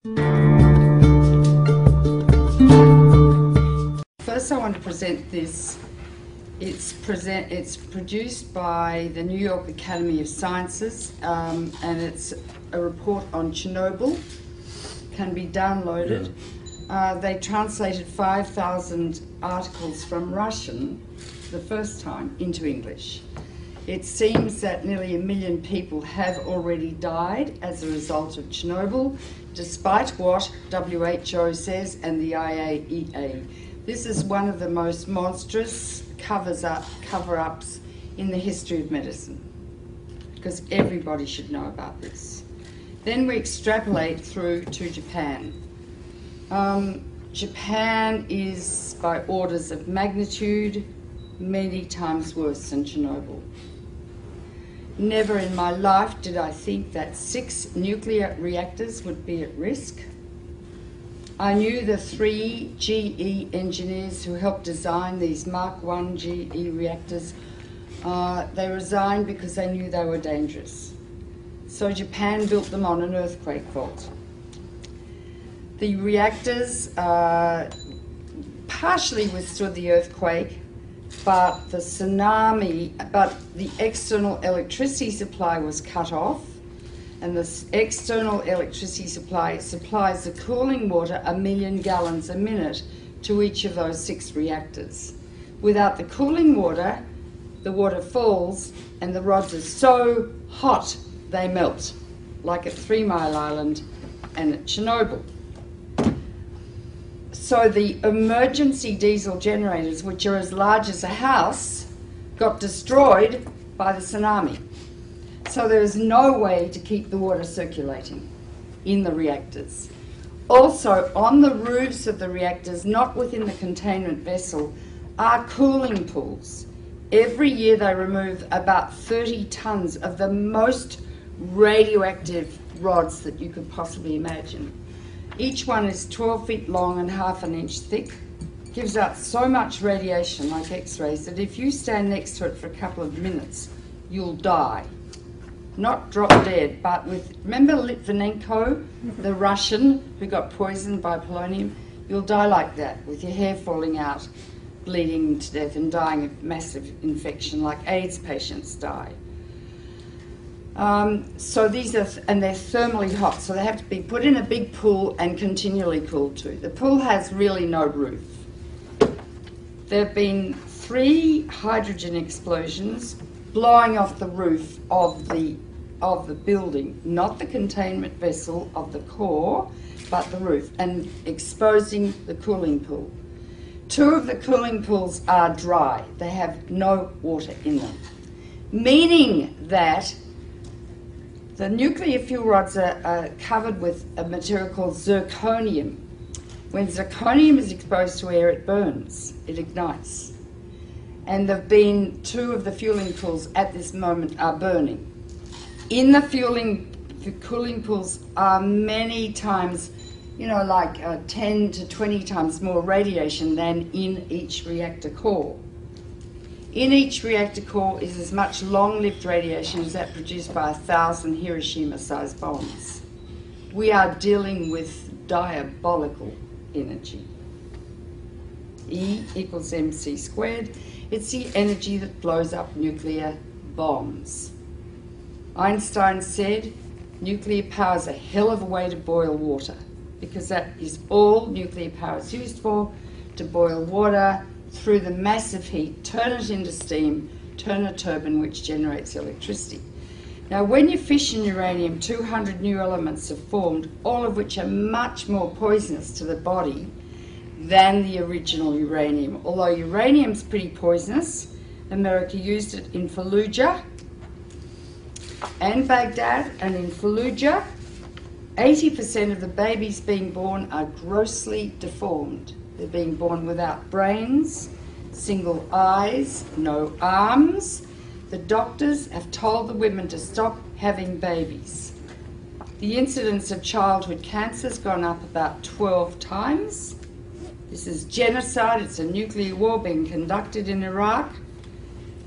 First I want to present this. It's produced by the New York Academy of Sciences, and it's a report on Chernobyl. Can be downloaded. Yeah. They translated 5,000 articles from Russian the first time into English. It seems that nearly 1 million people have already died as a result of Chernobyl, despite what WHO says and the IAEA. This is one of the most monstrous cover-ups in the history of medicine, because everybody should know about this. Then we extrapolate through to Japan. Japan is, by orders of magnitude, many times worse than Chernobyl. Never in my life did I think that 6 nuclear reactors would be at risk. I knew the 3 GE engineers who helped design these Mark I GE reactors. They resigned because they knew they were dangerous. So Japan built them on an earthquake fault. The reactors partially withstood the earthquake, but the external electricity supply was cut off, and the external electricity supply supplies the cooling water 1 million gallons a minute to each of those 6 reactors. Without the cooling water, the water falls and the rods are so hot they melt, like at 3 Mile Island and at Chernobyl. So the emergency diesel generators, which are as large as a house, got destroyed by the tsunami. So there is no way to keep the water circulating in the reactors. Also, on the roofs of the reactors, not within the containment vessel, are cooling pools. Every year they remove about 30 tons of the most radioactive rods that you could possibly imagine. Each one is 12 feet long and ½ an inch thick. Gives out so much radiation, like X-rays, that if you stand next to it for a couple of minutes, you'll die. Not drop dead, but with, remember Litvinenko, the Russian who got poisoned by polonium? You'll die like that, with your hair falling out, bleeding to death and dying of massive infection, like AIDS patients die. So these are, and they're thermally hot, so they have to be put in a big pool and continually cooled too. The pool has really no roof. There have been 3 hydrogen explosions blowing off the roof of the building, not the containment vessel of the core, but the roof, and exposing the cooling pool. 2 of the cooling pools are dry. They have no water in them, meaning that the nuclear fuel rods are covered with a material called zirconium. When zirconium is exposed to air, it burns, it ignites. And there have been 2 of the fueling pools at this moment are burning. In the cooling pools are many times, you know, like 10 to 20 times more radiation than in each reactor core. In each reactor core is as much long-lived radiation as that produced by 1,000 Hiroshima-sized bombs. We are dealing with diabolical energy. E equals mc squared. It's the energy that blows up nuclear bombs. Einstein said nuclear power is a hell of a way to boil water, because that is all nuclear power is used for, to boil water through the massive heat, turn it into steam, turn a turbine which generates electricity. Now when you fission uranium, 200 new elements are formed, all of which are much more poisonous to the body than the original uranium. Although uranium's pretty poisonous, America used it in Fallujah and Baghdad, and in Fallujah 80% of the babies being born are grossly deformed. They're being born without brains, single eyes, no arms. The doctors have told the women to stop having babies. The incidence of childhood cancer has gone up about 12 times. This is genocide. It's a nuclear war being conducted in Iraq.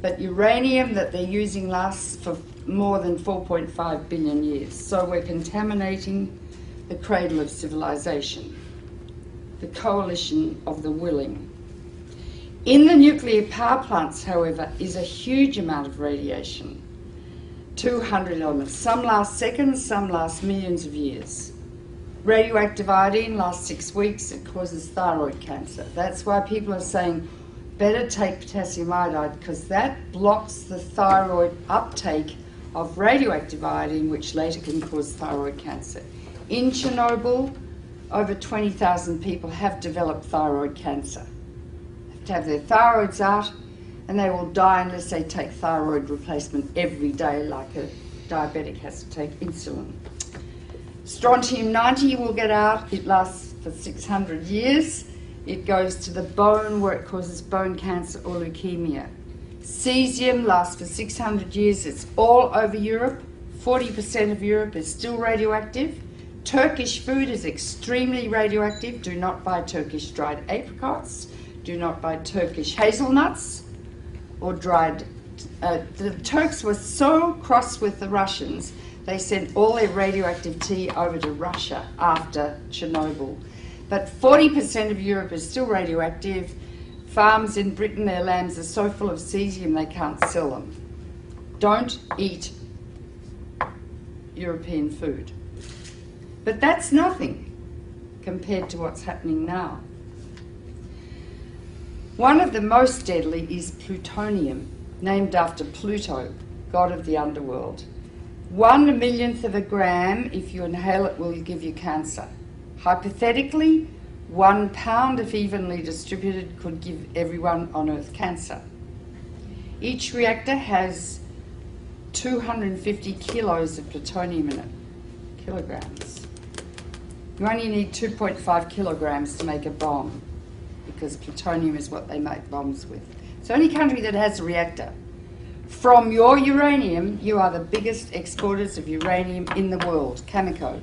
But uranium that they're using lasts for more than 4.5 billion years. So we're contaminating the cradle of civilization, the coalition of the willing. In the nuclear power plants, however, is a huge amount of radiation. 200 elements. Some last seconds, some last millions of years. Radioactive iodine lasts 6 weeks. It causes thyroid cancer. That's why people are saying better take potassium iodide, because that blocks the thyroid uptake of radioactive iodine, which later can cause thyroid cancer. In Chernobyl, over 20,000 people have developed thyroid cancer. They have to have their thyroids out, and they will die unless they take thyroid replacement every day, like a diabetic has to take insulin. Strontium-90 will get out. It lasts for 600 years. It goes to the bone, where it causes bone cancer or leukemia. Cesium lasts for 600 years. It's all over Europe. 40% of Europe is still radioactive. Turkish food is extremely radioactive. Do not buy Turkish dried apricots. Do not buy Turkish hazelnuts or dried... the Turks were so cross with the Russians, they sent all their radioactive tea over to Russia after Chernobyl. But 40% of Europe is still radioactive. Farms in Britain, their lambs are so full of cesium they can't sell them. Don't eat European food. But that's nothing compared to what's happening now. One of the most deadly is plutonium, named after Pluto, god of the underworld. 1/1,000,000th of a gram, if you inhale it, will give you cancer. Hypothetically, 1 pound, if evenly distributed, could give everyone on Earth cancer. Each reactor has 250 kilos of plutonium in it, kilograms. You only need 2.5 kilograms to make a bomb, because plutonium is what they make bombs with. It's the only country that has a reactor. From your uranium, you are the biggest exporters of uranium in the world, Cameco.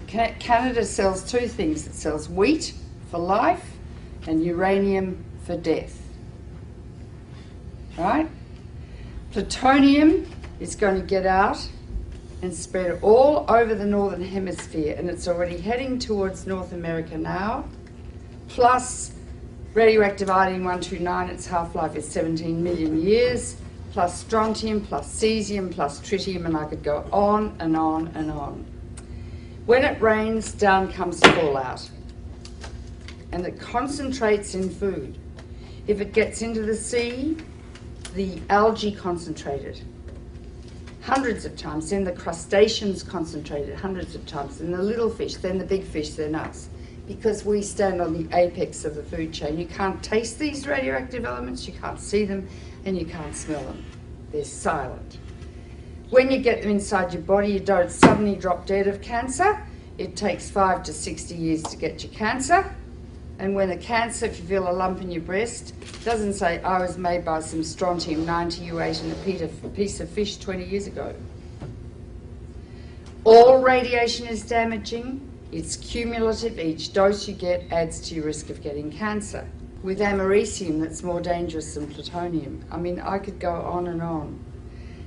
Canada sells two things. It sells wheat for life and uranium for death. Right? Plutonium is going to get out and spread all over the northern hemisphere, and it's already heading towards North America now. Plus radioactive iodine-129, its half-life is 17 million years, plus strontium, plus cesium, plus tritium, and I could go on and on and on. When it rains, down comes fallout, and it concentrates in food. If it gets into the sea, the algae concentrated hundreds of times, then the crustaceans concentrated hundreds of times, then the little fish, then the big fish, then us. Because we stand on the apex of the food chain. You can't taste these radioactive elements, you can't see them, and you can't smell them. They're silent. When you get them inside your body, you don't suddenly drop dead of cancer. It takes 5 to 60 years to get your cancer. And when the cancer, if you feel a lump in your breast, doesn't say, I was made by some strontium-90 you ate in a piece of fish 20 years ago. All radiation is damaging. It's cumulative. Each dose you get adds to your risk of getting cancer. With americium, that's more dangerous than plutonium. I mean, I could go on and on.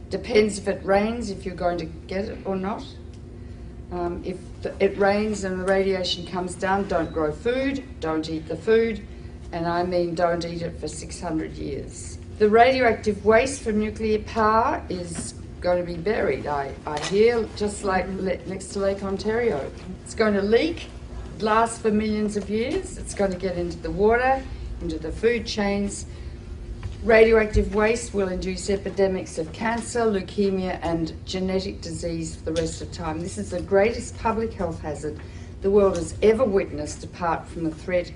Depends if it rains, if you're going to get it or not. If it rains and the radiation comes down, don't grow food, don't eat the food, and I mean don't eat it for 600 years. The radioactive waste from nuclear power is going to be buried, I hear, just like next to Lake Ontario. It's going to leak, last for millions of years, it's going to get into the water, into the food chains. Radioactive waste will induce epidemics of cancer, leukemia, and genetic disease for the rest of time. This is the greatest public health hazard the world has ever witnessed, apart from the threat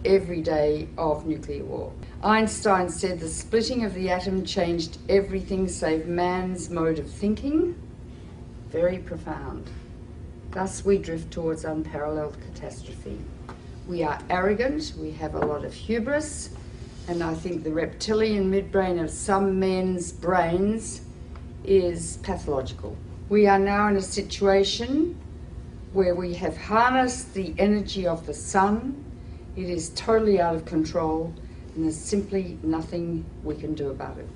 every day of nuclear war. Einstein said the splitting of the atom changed everything save man's mode of thinking. Very profound. Thus we drift towards unparalleled catastrophe. We are arrogant, we have a lot of hubris, and I think the reptilian midbrain of some men's brains is pathological. We are now in a situation where we have harnessed the energy of the sun. It is totally out of control, and there's simply nothing we can do about it.